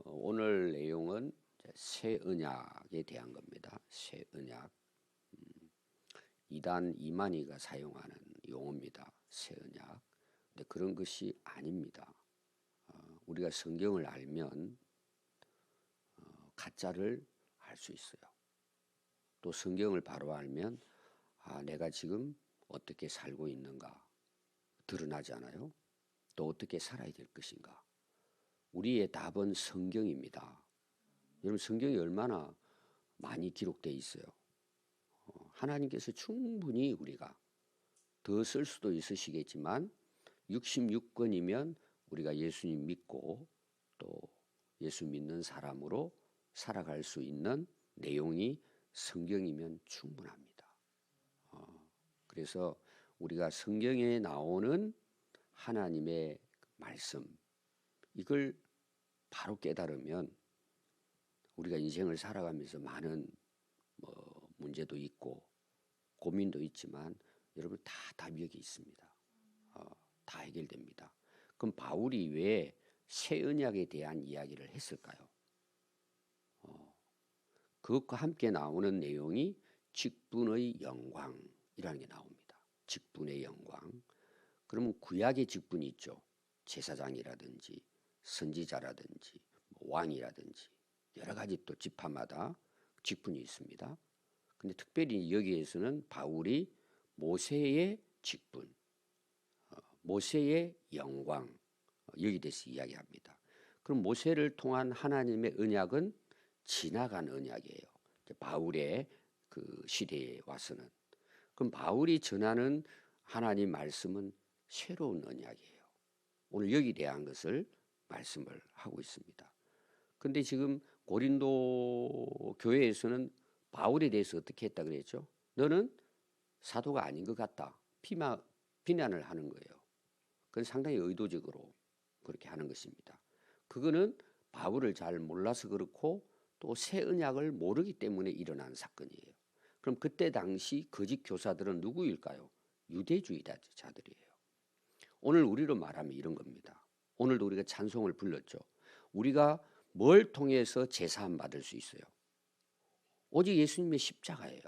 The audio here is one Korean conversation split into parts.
오늘 내용은 새 언약에 대한 겁니다. 새 언약. 이단 이만희가 사용하는 용어입니다. 새 언약. 근데 그런 것이 아닙니다. 우리가 성경을 알면 가짜를 알 수 있어요. 또 성경을 바로 알면 내가 지금 어떻게 살고 있는가 드러나잖아요. 또 어떻게 살아야 될 것인가. 우리의 답은 성경입니다. 여러분 성경이 얼마나 많이 기록되어 있어요. 하나님께서 충분히 우리가 더 쓸 수도 있으시겠지만 66권이면 우리가 예수님 믿고 또 예수 믿는 사람으로 살아갈 수 있는 내용이 성경이면 충분합니다. 그래서 우리가 성경에 나오는 하나님의 말씀 이걸 바로 깨달으면 우리가 인생을 살아가면서 많은 문제도 있고 고민도 있지만 여러분 다 답이 여기 있습니다. 다 해결됩니다. 그럼 바울이 왜 새 언약에 대한 이야기를 했을까요? 그것과 함께 나오는 내용이 직분의 영광이라는 게 나옵니다. 직분의 영광. 그러면 구약의 직분이 있죠. 제사장이라든지 선지자라든지 왕이라든지 여러 가지 또 지파마다 직분이 있습니다. 근데 특별히 여기에서는 바울이 모세의 직분, 모세의 영광 여기 대해서 이야기합니다. 그럼 모세를 통한 하나님의 언약은 지나간 언약이에요. 바울의 그 시대에 와서는. 그럼 바울이 전하는 하나님 말씀은 새로운 언약이에요. 오늘 여기에 대한 것을 말씀을 하고 있습니다. 근데 지금 고린도 교회에서는 바울에 대해서 어떻게 했다 그랬죠? 너는 사도가 아닌 것 같다. 비난을 하는 거예요. 그건 상당히 의도적으로 그렇게 하는 것입니다. 그거는 바울을 잘 몰라서 그렇고 또 새 언약을 모르기 때문에 일어난 사건이에요. 그럼 그때 당시 거짓 교사들은 누구일까요? 유대주의자들이에요. 오늘 우리로 말하면 이런 겁니다. 오늘도 우리가 찬송을 불렀죠. 우리가 뭘 통해서 제사함 받을 수 있어요? 오직 예수님의 십자가예요.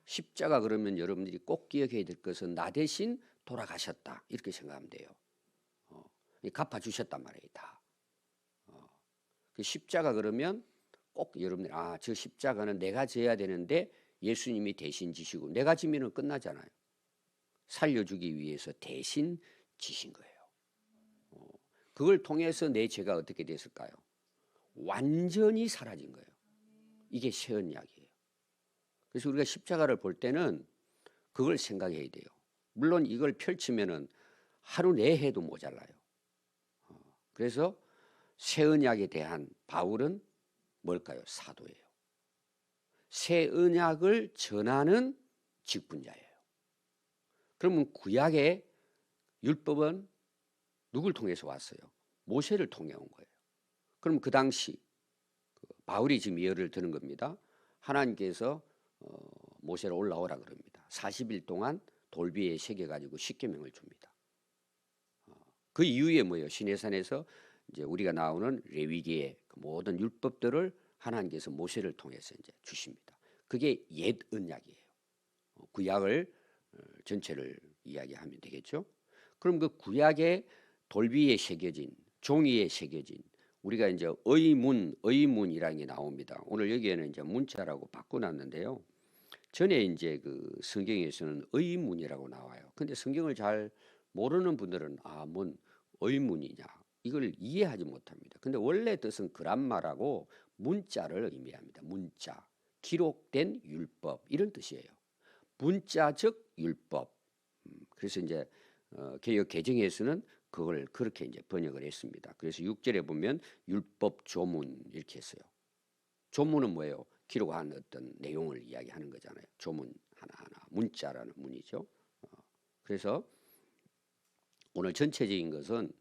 십자가 그러면 여러분들이 꼭 기억해야 될 것은 나 대신 돌아가셨다 이렇게 생각하면 돼요. 갚아주셨단 말이에요. 다. 그 십자가 그러면 꼭 여러분들이 저 십자가는 내가 져야 되는데 예수님이 대신 지시고 내가 지면은 끝나잖아요. 살려주기 위해서 대신 지신 거예요. 그걸 통해서 내 죄가 어떻게 됐을까요? 완전히 사라진 거예요. 이게 새 언약이에요. 그래서 우리가 십자가를 볼 때는 그걸 생각해야 돼요. 물론 이걸 펼치면은 하루 내 해도 모자라요. 그래서 새 언약에 대한 바울은 뭘까요? 사도예요. 새 언약을 전하는 직분자예요. 그러면 구약의 율법은 누굴 통해서 왔어요? 모세를 통해 온 거예요. 그럼 그 당시 바울이 지금 예를 드는 겁니다. 하나님께서 모세를 올라오라 그럽니다. 40일 동안 돌비에 새겨가지고 십계명을 줍니다. 그 이후에 뭐예요? 시내산에서 이제 우리가 나오는 레위기의 모든 율법들을 하나님께서 모세를 통해서 이제 주십니다. 그게 옛 언약이에요. 구약을 전체를 이야기하면 되겠죠. 그럼 그 구약의 돌비에 새겨진 종이에 새겨진 우리가 이제 의문이라는 게 나옵니다. 오늘 여기에는 이제 문자라고 바꿔놨는데요. 전에 이제 그 성경에서는 의문이라고 나와요. 근데 성경을 잘 모르는 분들은 뭔 의문이냐 이걸 이해하지 못합니다. 근데 원래 뜻은 그람마라고 문자를 의미합니다. 문자, 기록된 율법 이런 뜻이에요. 문자적 율법. 그래서 이제 개역 개정에서는 그걸 그렇게 이제 번역을 했습니다. 그래서 6절에 보면 율법 조문 이렇게 했어요. 조문은 뭐예요? 기록한 어떤 내용을 이야기하는 거잖아요. 조문 하나하나 문자라는 문이죠. 그래서 오늘 전체적인 것은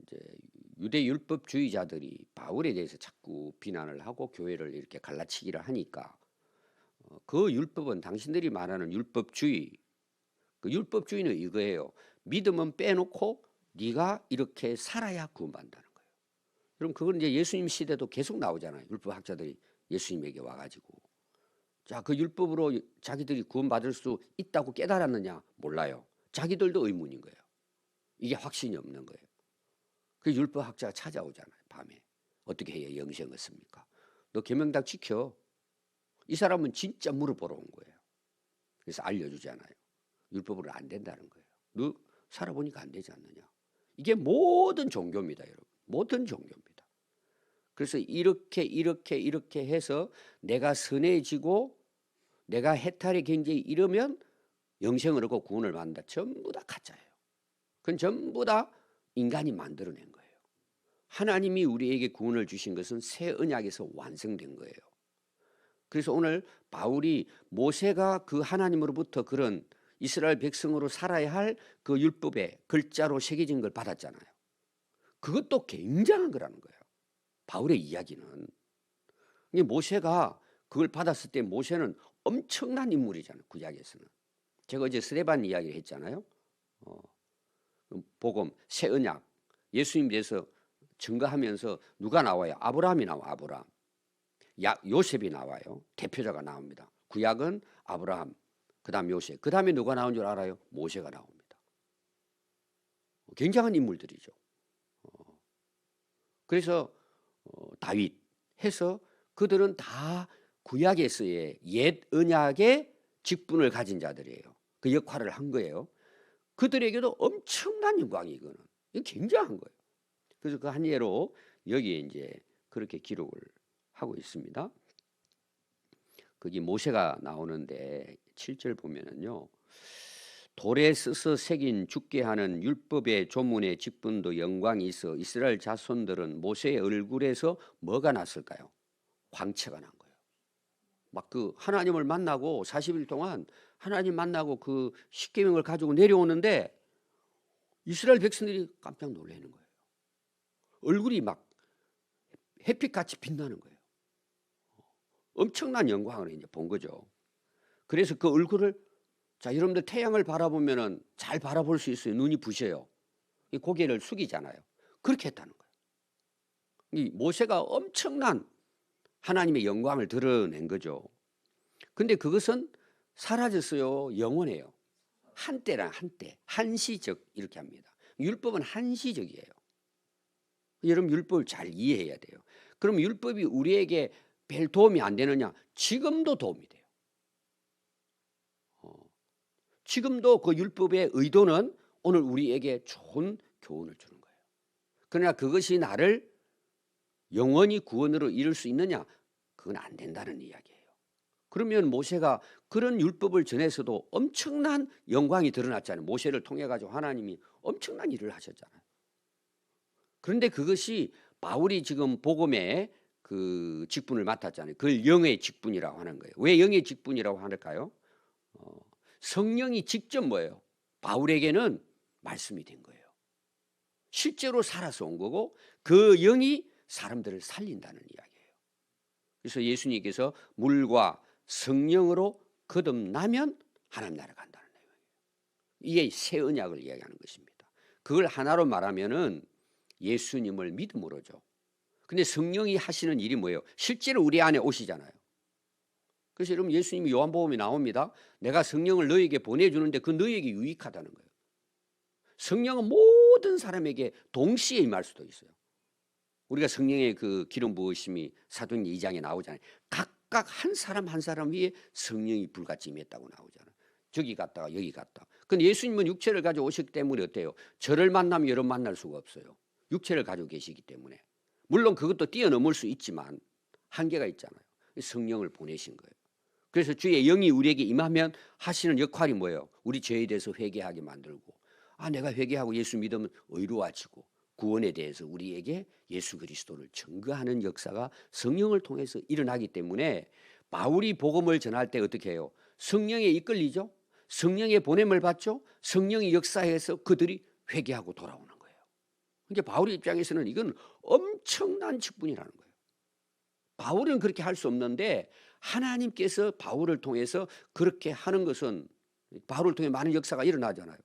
이제 유대 율법주의자들이 바울에 대해서 자꾸 비난을 하고 교회를 이렇게 갈라치기를 하니까 그 율법은 당신들이 말하는 율법주의, 그 율법주의는 이거예요. 믿음은 빼놓고 네가 이렇게 살아야 구원받는다는 거예요. 여러분 그건 이제 예수님 시대도 계속 나오잖아요. 율법학자들이 예수님에게 와가지고 자, 그 율법으로 자기들이 구원받을 수 있다고 깨달았느냐? 몰라요. 자기들도 의문인 거예요. 이게 확신이 없는 거예요. 그 율법학자가 찾아오잖아요. 밤에. 어떻게 해야 영생 얻습니까? 너 계명당 지켜. 이 사람은 진짜 물어보러 온 거예요. 그래서 알려주잖아요. 율법으로 안 된다는 거예요. 너 살아보니까 안 되지 않느냐? 이게 모든 종교입니다, 여러분. 모든 종교입니다. 그래서 이렇게 해서 내가 선해지고 내가 해탈의 경지에 이르면 영생을 얻고 구원을 받는다. 전부 다 가짜예요. 그건 전부 다 인간이 만들어낸 거예요. 하나님이 우리에게 구원을 주신 것은 새 언약에서 완성된 거예요. 그래서 오늘 바울이 모세가 그 하나님으로부터 그런 이스라엘 백성으로 살아야 할 그 율법에 글자로 새겨진 걸 받았잖아요. 그것도 굉장한 거라는 거예요. 바울의 이야기는. 모세가 그걸 받았을 때 모세는 엄청난 인물이잖아요. 구약에서는. 제가 어제 스데반 이야기를 했잖아요. 복음, 새 언약, 예수님 대해서 증거하면서 누가 나와요? 아브라함이 나와. 아브라함. 요셉이 나와요. 대표자가 나옵니다. 구약은 아브라함, 그 다음 요셉, 그 다음에 누가 나온 줄 알아요? 모세가 나옵니다. 굉장한 인물들이죠. 그래서 다윗 해서 그들은 다 구약에서의 옛 언약의 직분을 가진 자들이에요. 그 역할을 한 거예요. 그들에게도 엄청난 영광이 이거는. 이거 굉장한 거예요. 그래서 그 한 예로 여기에 이제 그렇게 기록을 하고 있습니다. 거기 모세가 나오는데 7절 보면은요. 돌에 써서 새긴 죽게 하는 율법의 조문의 직분도 영광이 있어 이스라엘 자손들은 모세의 얼굴에서 뭐가 났을까요? 광채가 난 거예요. 막 그 하나님을 만나고 40일 동안 하나님 만나고 그 십계명을 가지고 내려오는데 이스라엘 백성들이 깜짝 놀라는 거예요. 얼굴이 막 햇빛같이 빛나는 거예요. 엄청난 영광을 이제 본 거죠. 그래서 그 얼굴을 자, 여러분들 태양을 바라보면은 잘 바라볼 수 있어요. 눈이 부셔요. 이 고개를 숙이잖아요. 그렇게 했다는 거예요. 이 모세가 엄청난 하나님의 영광을 드러낸 거죠. 근데 그것은 사라졌어요. 영원해요. 한때란 한때, 한시적 이렇게 합니다. 율법은 한시적이에요. 여러분 율법을 잘 이해해야 돼요. 그럼 율법이 우리에게 별 도움이 안 되느냐? 지금도 도움이 돼요. 지금도 그 율법의 의도는 오늘 우리에게 좋은 교훈을 주는 거예요. 그러나 그것이 나를 영원히 구원으로 이룰 수 있느냐? 그건 안 된다는 이야기예요. 그러면 모세가 그런 율법을 전해서도 엄청난 영광이 드러났잖아요. 모세를 통해 가지고 하나님이 엄청난 일을 하셨잖아요. 그런데 그것이 바울이 지금 복음의 그 직분을 맡았잖아요. 그걸 영의 직분이라고 하는 거예요. 왜 영의 직분이라고 할까요? 성령이 직접 뭐예요? 바울에게는 말씀이 된 거예요. 실제로 살아서 온 거고 그 영이 사람들을 살린다는 이야기예요. 그래서 예수님께서 물과 성령으로 거듭나면 하나님 나라 간다는 내용이에요. 이게 새 언약을 이야기하는 것입니다. 그걸 하나로 말하면은 예수님을 믿음으로죠. 근데 성령이 하시는 일이 뭐예요? 실제로 우리 안에 오시잖아요. 그래서 여러분 예수님이 요한복음에 나옵니다. 내가 성령을 너에게 보내주는데 그 너에게 유익하다는 거예요. 성령은 모든 사람에게 동시에 임할 수도 있어요. 우리가 성령의 그 기름 부으심이 사도행전 2장에 나오잖아요. 각각 한 사람 한 사람 위에 성령이 불같이 임했다고 나오잖아요. 저기 갔다가 여기 갔다. 근데 예수님은 육체를 가지고 오셨기 때문에 어때요? 저를 만나면 여러분 만날 수가 없어요. 육체를 가지고 계시기 때문에. 물론 그것도 뛰어넘을 수 있지만 한계가 있잖아요. 성령을 보내신 거예요. 그래서 주의 영이 우리에게 임하면 하시는 역할이 뭐예요? 우리 죄에 대해서 회개하게 만들고 내가 회개하고 예수 믿으면 의로워지고 구원에 대해서 우리에게 예수 그리스도를 증거하는 역사가 성령을 통해서 일어나기 때문에 바울이 복음을 전할 때 어떻게 해요? 성령에 이끌리죠. 성령의 보냄을 받죠. 성령이 역사해서 그들이 회개하고 돌아오는 거예요. 그러니까 바울의 입장에서는 이건 엄청난 직분이라는 거예요. 바울은 그렇게 할 수 없는데 하나님께서 바울을 통해서 그렇게 하는 것은 바울을 통해 많은 역사가 일어나잖아요.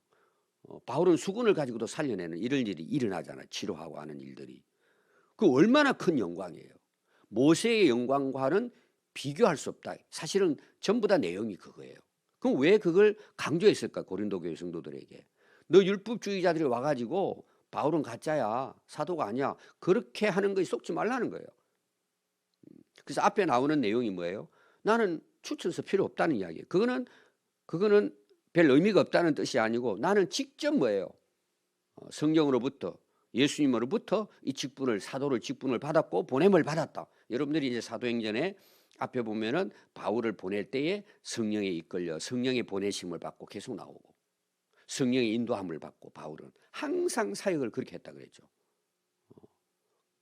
바울은 수건을 가지고도 살려내는 이런 일이 일어나잖아요. 치료하고 하는 일들이. 그 얼마나 큰 영광이에요. 모세의 영광과는 비교할 수 없다. 사실은 전부 다 내용이 그거예요. 그럼 왜 그걸 강조했을까? 고린도 교회 성도들에게. 너 율법주의자들이 와가지고 바울은 가짜야, 사도가 아니야, 그렇게 하는 거에 속지 말라는 거예요. 그래서 앞에 나오는 내용이 뭐예요? 나는 추천서 필요 없다는 이야기예요. 그거는 별 의미가 없다는 뜻이 아니고 나는 직접 뭐예요? 성령으로부터, 예수님으로부터 이 직분을, 사도를 직분을 받았고 보냄을 받았다. 여러분들이 이제 사도행전에 앞에 보면은 바울을 보낼 때에 성령에 이끌려 성령의 보내심을 받고 계속 나오고, 성령의 인도함을 받고 바울은 항상 사역을 그렇게 했다 그랬죠.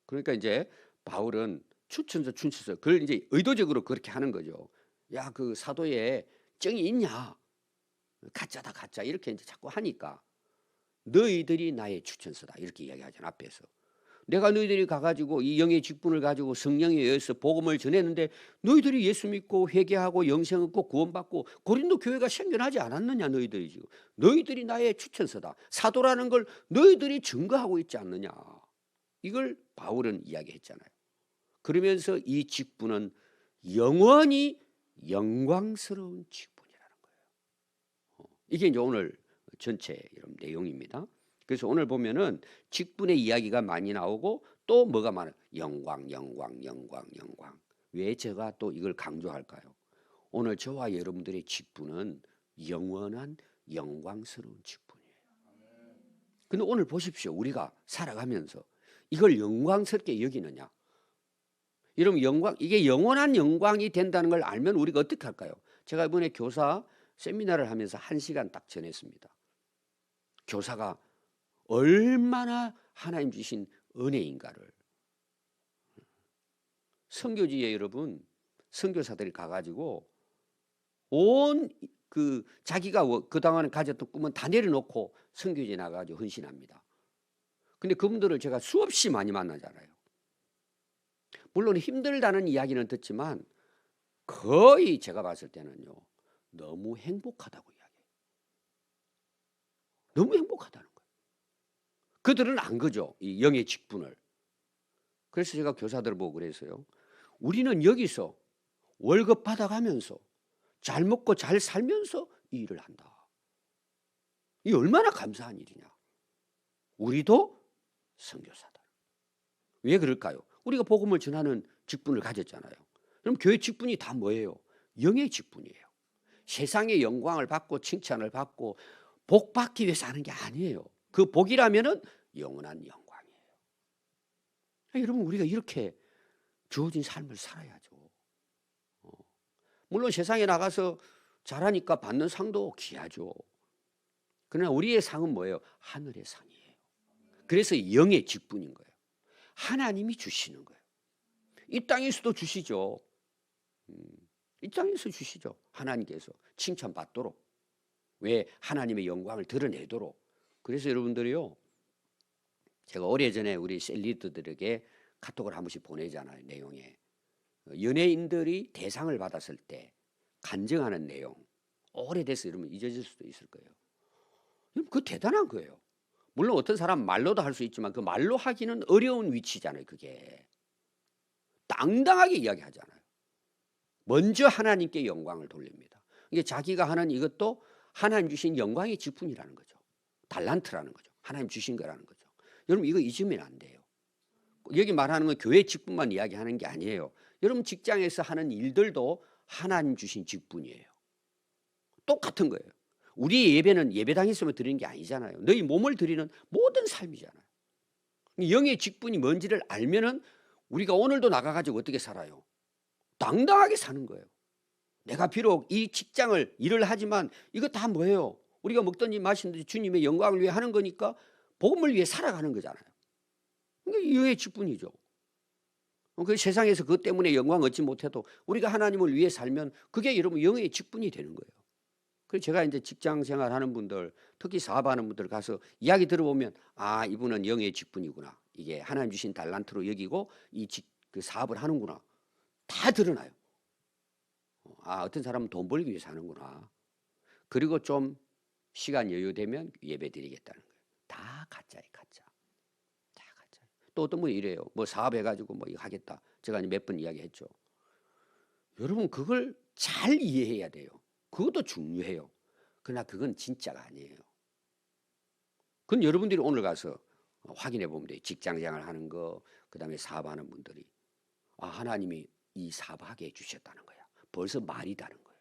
그러니까 이제 바울은 추천서 그걸 이제 의도적으로 그렇게 하는 거죠. 야, 그 사도에 정이 있냐? 가짜다, 가짜. 이렇게 이제 자꾸 하니까 너희들이 나의 추천서다. 이렇게 이야기하잖아, 앞에서. 내가 너희들이 가가지고 이 영의 직분을 가지고 성령에 의해서 복음을 전했는데 너희들이 예수 믿고 회개하고 영생 얻고 구원받고 고린도 교회가 생겨나지 않았느냐, 너희들이 지금. 너희들이 나의 추천서다. 사도라는 걸 너희들이 증거하고 있지 않느냐. 이걸 바울은 이야기했잖아요. 그러면서 이 직분은 영원히 영광스러운 직분이라는 거예요. 이게 이제 오늘 전체 이런 내용입니다. 그래서 오늘 보면은 직분의 이야기가 많이 나오고 또 뭐가 많아요? 영광. 왜 제가 또 이걸 강조할까요? 오늘 저와 여러분들의 직분은 영원한 영광스러운 직분이에요. 근데 오늘 보십시오. 우리가 살아가면서 이걸 영광스럽게 여기느냐? 여러분, 이게 영원한 영광이 된다는 걸 알면 우리가 어떻게 할까요? 제가 이번에 교사 세미나를 하면서 1시간 딱 전했습니다. 교사가 얼마나 하나님 주신 은혜인가를. 선교지에 여러분, 선교사들이 가가지고 온 자기가 그동안에 가졌던 꿈은 다 내려놓고 선교지에 나가가지고 헌신합니다. 근데 그분들을 제가 수없이 많이 만나잖아요. 물론 힘들다는 이야기는 듣지만 거의 제가 봤을 때는요, 너무 행복하다고 이야기해요. 너무 행복하다는 거예요. 그들은 안 거죠, 이 영의 직분을. 그래서 제가 교사들 보고 그래서요, 우리는 여기서 월급 받아가면서 잘 먹고 잘 살면서 이 일을 한다. 이 얼마나 감사한 일이냐. 우리도 선교사다. 왜 그럴까요? 우리가 복음을 전하는 직분을 가졌잖아요. 그럼 교회 직분이 다 뭐예요? 영의 직분이에요. 세상의 영광을 받고 칭찬을 받고 복 받기 위해서 하는 게 아니에요. 그 복이라면은 영원한 영광이에요. 여러분, 우리가 이렇게 주어진 삶을 살아야죠. 물론 세상에 나가서 잘하니까 받는 상도 귀하죠. 그러나 우리의 상은 뭐예요? 하늘의 상이에요. 그래서 영의 직분인 거예요. 하나님이 주시는 거예요. 이 땅에서도 주시죠. 이 땅에서 주시죠. 하나님께서 칭찬받도록. 왜? 하나님의 영광을 드러내도록. 그래서 여러분들이요, 제가 오래전에 우리 셀리드들에게 카톡을 한 번씩 보내잖아요. 내용에 연예인들이 대상을 받았을 때 간증하는 내용, 오래돼서 여러분 잊어질 수도 있을 거예요. 그거 대단한 거예요. 물론 어떤 사람 말로도 할 수 있지만 그 말로 하기는 어려운 위치잖아요. 그게 당당하게 이야기하잖아요. 먼저 하나님께 영광을 돌립니다. 이게 자기가 하는 이것도 하나님 주신 영광의 직분이라는 거죠. 달란트라는 거죠. 하나님 주신 거라는 거죠. 여러분, 이거 잊으면 안 돼요. 여기 말하는 건 교회 직분만 이야기하는 게 아니에요. 여러분 직장에서 하는 일들도 하나님 주신 직분이에요. 똑같은 거예요. 우리 예배는 예배당에서만 드리는 게 아니잖아요. 너희 몸을 드리는 모든 삶이잖아요. 영의 직분이 뭔지를 알면은 우리가 오늘도 나가가지고 어떻게 살아요? 당당하게 사는 거예요. 내가 비록 이 직장을 일을 하지만 이거 다 뭐예요? 우리가 먹든지 마시든지 주님의 영광을 위해 하는 거니까 복음을 위해 살아가는 거잖아요. 이게 영의 직분이죠. 그 세상에서 그것 때문에 영광 얻지 못해도 우리가 하나님을 위해 살면 그게 여러분 영의 직분이 되는 거예요. 그래서 제가 이제 직장 생활하는 분들, 특히 사업하는 분들 가서 이야기 들어보면, 아, 이분은 영의 직분이구나. 이게 하나님 주신 달란트로 여기고 그 사업을 하는구나. 다 드러나요. 아, 어떤 사람은 돈 벌기 위해서 하는구나. 그리고 좀 시간 여유되면 예배 드리겠다는 거예요. 다 가짜예요, 가짜. 다 가짜. 또 어떤 분이 이래요. 뭐 사업해가지고 뭐 이거 하겠다. 제가 몇 번 이야기했죠. 여러분 그걸 잘 이해해야 돼요. 그것도 중요해요. 그러나 그건 진짜가 아니에요. 그건 여러분들이 오늘 가서 확인해 보면 돼요. 직장생활 하는 거, 그다음에 사업하는 분들이 하나님이 이 사업하게 해주셨다는 거야. 벌써 말이 다른 거예요.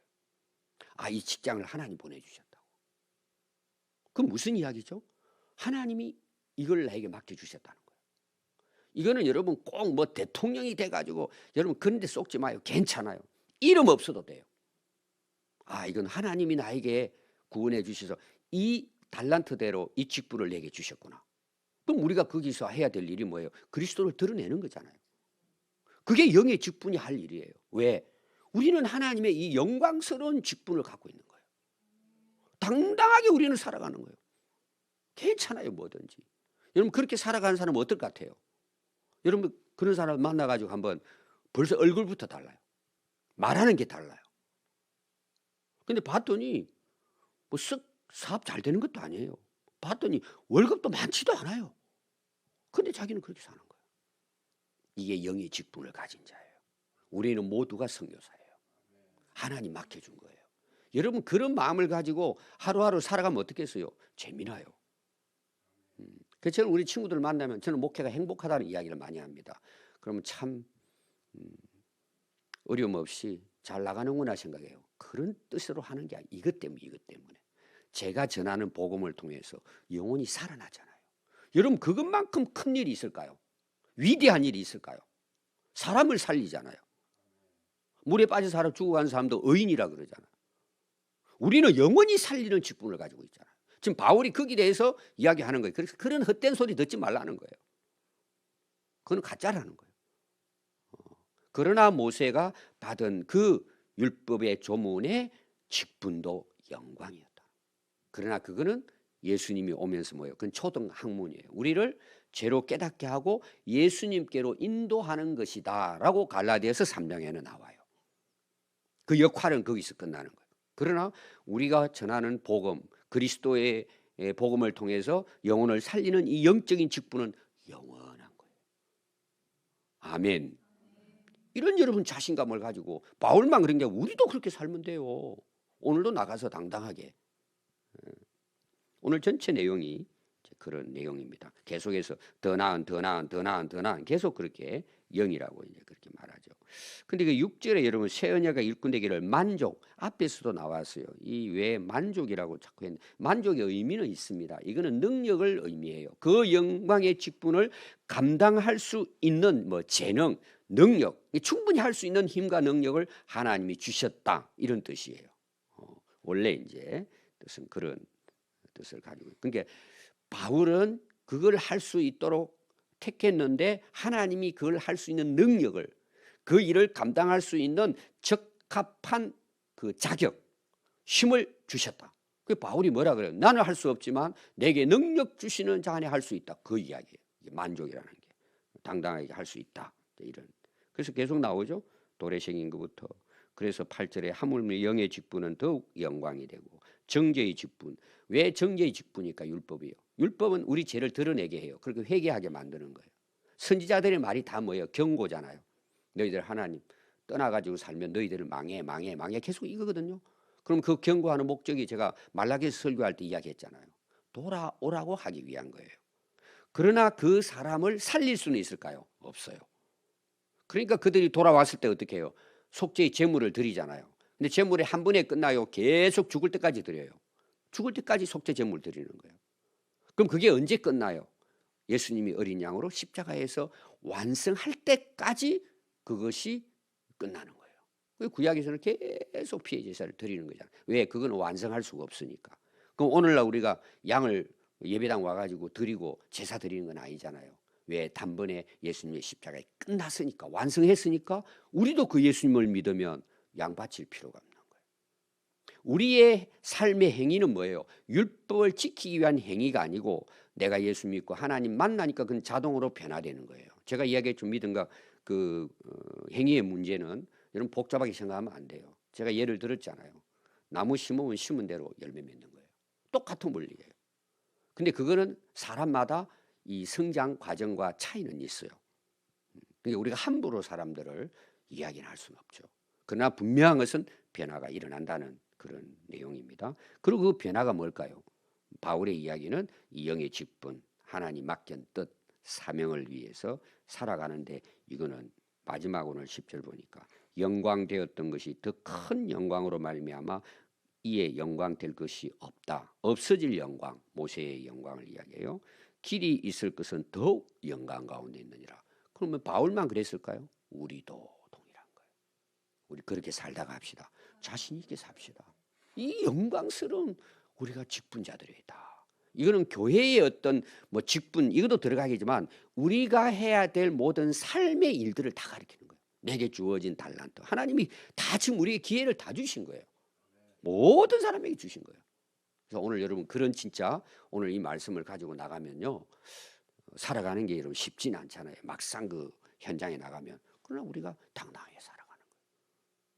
이 직장을 하나님 보내주셨다고. 그건 무슨 이야기죠? 하나님이 이걸 나에게 맡겨주셨다는 거예요. 이거는 여러분 꼭 뭐 대통령이 돼가지고 여러분 그런 데 쏙지 마요. 괜찮아요. 이름 없어도 돼요. 이건 하나님이 나에게 구원해 주셔서 이 달란트대로 이 직분을 내게 주셨구나. 그럼 우리가 거기서 해야 될 일이 뭐예요? 그리스도를 드러내는 거잖아요. 그게 영의 직분이 할 일이에요. 왜? 우리는 하나님의 이 영광스러운 직분을 갖고 있는 거예요. 당당하게 우리는 살아가는 거예요. 괜찮아요, 뭐든지. 여러분 그렇게 살아가는 사람은 어떨 것 같아요? 여러분 그런 사람 만나가지고 한번 벌써 얼굴부터 달라요. 말하는 게 달라요. 근데 봤더니 뭐 쓱 사업 잘 되는 것도 아니에요. 봤더니 월급도 많지도 않아요. 근데 자기는 그렇게 사는 거예요. 이게 영의 직분을 가진 자예요. 우리는 모두가 선교사예요. 하나님 맡겨준 거예요. 여러분 그런 마음을 가지고 하루하루 살아가면 어떻겠어요? 재미나요. 그래서 저는 우리 친구들 만나면 저는 목회가 행복하다는 이야기를 많이 합니다. 그러면 참 어려움 없이 잘 나가는구나 생각해요. 그런 뜻으로 하는 게 아니에요. 이것 때문에. 제가 전하는 복음을 통해서 영혼이 살아나잖아요. 여러분 그것만큼 큰 일이 있을까요? 위대한 일이 있을까요? 사람을 살리잖아요. 물에 빠져 살아 죽어간 사람도 의인이라 그러잖아요. 우리는 영원히 살리는 직분을 가지고 있잖아요. 지금 바울이 거기에 대해서 이야기하는 거예요. 그래서 그런 헛된 소리 듣지 말라는 거예요. 그건 가짜라는 거예요. 그러나 모세가 받은 그 율법의 조문의 직분도 영광이었다. 그러나 그거는 예수님이 오면서 뭐예요? 그건 초등학문이에요. 우리를 죄로 깨닫게 하고 예수님께로 인도하는 것이다 라고 갈라디아서 3장에는 나와요. 그 역할은 거기서 끝나는 거예요. 그러나 우리가 전하는 복음, 그리스도의 복음을 통해서 영혼을 살리는 이 영적인 직분은 영원한 거예요. 아멘. 이런 여러분 자신감을 가지고 바울만 그런 게 우리도 그렇게 살면 돼요. 오늘도 나가서 당당하게. 오늘 전체 내용이 그런 내용입니다. 계속해서 더 나은 계속 그렇게 영이라고 이제 그렇게 말하죠. 근데 그 6절에 여러분 새 언약의 일꾼 되기를 만족 앞에서도 나왔어요. 이 왜 만족이라고 자꾸 했는데 만족의 의미는 있습니다. 이거는 능력을 의미해요. 그 영광의 직분을 감당할 수 있는 뭐 재능, 능력, 충분히 할 수 있는 힘과 능력을 하나님이 주셨다 이런 뜻이에요. 원래 이제 뜻은 그런 뜻을 가지고. 그러니까 바울은 그걸 할 수 있도록 택했는데 하나님이 그걸 할 수 있는 능력을 그 일을 감당할 수 있는 적합한 그 자격, 힘을 주셨다. 그 바울이 뭐라 그래요? 나는 할 수 없지만 내게 능력 주시는 자 안에 할 수 있다. 그 이야기예요. 만족이라는 게 당당하게 할 수 있다. 이런. 그래서 계속 나오죠. 도래생인 것부터. 그래서 8절에 하물며 영의 직분은 더욱 영광이 되고 정죄의 직분. 왜 정죄의 직분이니까 율법이요. 율법은 우리 죄를 드러내게 해요. 그렇게 회개하게 만드는 거예요. 선지자들의 말이 다 뭐예요? 경고잖아요. 너희들 하나님 떠나가지고 살면 너희들은 망해 계속 이거거든요. 그럼 그 경고하는 목적이 제가 말라기에서 설교할 때 이야기했잖아요. 돌아오라고 하기 위한 거예요. 그러나 그 사람을 살릴 수는 있을까요? 없어요. 그러니까 그들이 돌아왔을 때 어떻게 해요? 속죄의 제물을 드리잖아요. 근데 제물이 한 번에 끝나요? 계속 죽을 때까지 드려요. 죽을 때까지 속죄 제물 드리는 거예요. 그럼 그게 언제 끝나요? 예수님이 어린 양으로 십자가에서 완성할 때까지 그것이 끝나는 거예요. 구약에서는 계속 피해 제사를 드리는 거잖아요. 왜? 그건 완성할 수가 없으니까. 그럼 오늘날 우리가 양을 예배당 와가지고 드리고 제사 드리는 건 아니잖아요. 왜? 단번에 예수님의 십자가에 끝났으니까, 완성했으니까 우리도 그 예수님을 믿으면 양 바칠 필요가 없는 거예요. 우리의 삶의 행위는 뭐예요? 율법을 지키기 위한 행위가 아니고 내가 예수 믿고 하나님 만나니까 그건 자동으로 변화되는 거예요. 제가 이야기했죠. 믿음과 그 행위의 문제는 여러분 복잡하게 생각하면 안 돼요. 제가 예를 들었잖아요. 나무 심으면 심은 대로 열매 맺는 거예요. 똑같은 원리예요. 근데 그거는 사람마다 이 성장 과정과 차이는 있어요. 그러니까 우리가 함부로 사람들을 이야기는 할 수는 없죠. 그러나 분명한 것은 변화가 일어난다는 그런 내용입니다. 그리고 그 변화가 뭘까요? 바울의 이야기는 이 영의 직분, 하나님 맡긴 뜻, 사명을 위해서 살아가는데 이거는 마지막 오늘 10절 보니까 영광되었던 것이 더 큰 영광으로 말미암아 이에 영광 될 것이 없다. 없어질 영광, 모세의 영광을 이야기해요. 길이 있을 것은 더욱 영광 가운데 있느니라. 그러면 바울만 그랬을까요? 우리도 동일한 거예요. 우리 그렇게 살다가 합시다. 자신 있게 삽시다. 이 영광스러운 우리가 직분자들이다. 이거는 교회의 어떤 뭐 직분 이것도 들어가겠지만 우리가 해야 될 모든 삶의 일들을 다 가리키는 거예요. 내게 주어진 달란트. 하나님이 다 지금 우리에게 기회를 다 주신 거예요. 모든 사람에게 주신 거예요. 그래서 오늘 여러분 그런 진짜 오늘 이 말씀을 가지고 나가면요. 살아가는 게 여러분 쉽지는 않잖아요. 막상 그 현장에 나가면. 그러나 우리가 당당하게 살아가는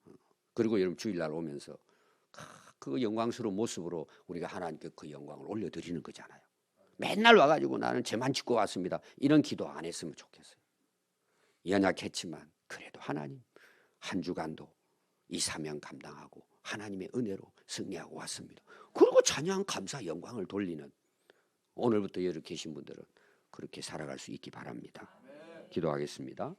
거예요. 그리고 여러분 주일날 오면서 그 영광스러운 모습으로 우리가 하나님께 그 영광을 올려드리는 거잖아요. 맨날 와가지고 나는 죄만 짓고 왔습니다. 이런 기도 안 했으면 좋겠어요. 연약했지만 그래도 하나님 한 주간도 이 사명 감당하고 하나님의 은혜로 승리하고 왔습니다. 그리고 찬양 감사 영광을 돌리는 오늘부터 여기 계신 분들은 그렇게 살아갈 수 있기 바랍니다. 기도하겠습니다.